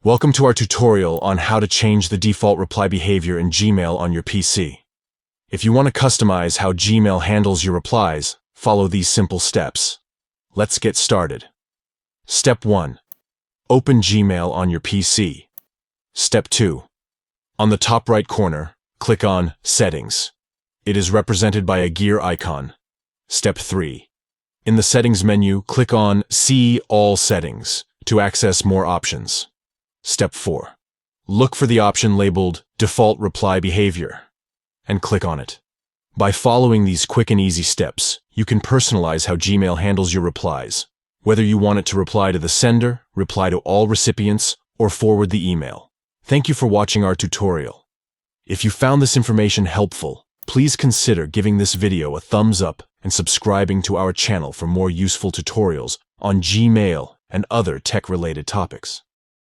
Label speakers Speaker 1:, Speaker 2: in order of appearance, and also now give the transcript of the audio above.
Speaker 1: Welcome to our tutorial on how to change the default reply behavior in Gmail on your PC. If you want to customize how Gmail handles your replies, follow these simple steps. Let's get started. Step 1. Open Gmail on your PC. Step 2. On the top right corner, click on Settings. It is represented by a gear icon. Step 3. In the Settings menu, click on See All Settings to access more options. Step 4. Look for the option labeled Default Reply Behavior and click on it. By following these quick and easy steps, you can personalize how Gmail handles your replies, whether you want it to reply to the sender, reply to all recipients, or forward the email. Thank you for watching our tutorial. If you found this information helpful, please consider giving this video a thumbs up and subscribing to our channel for more useful tutorials on Gmail and other tech-related topics.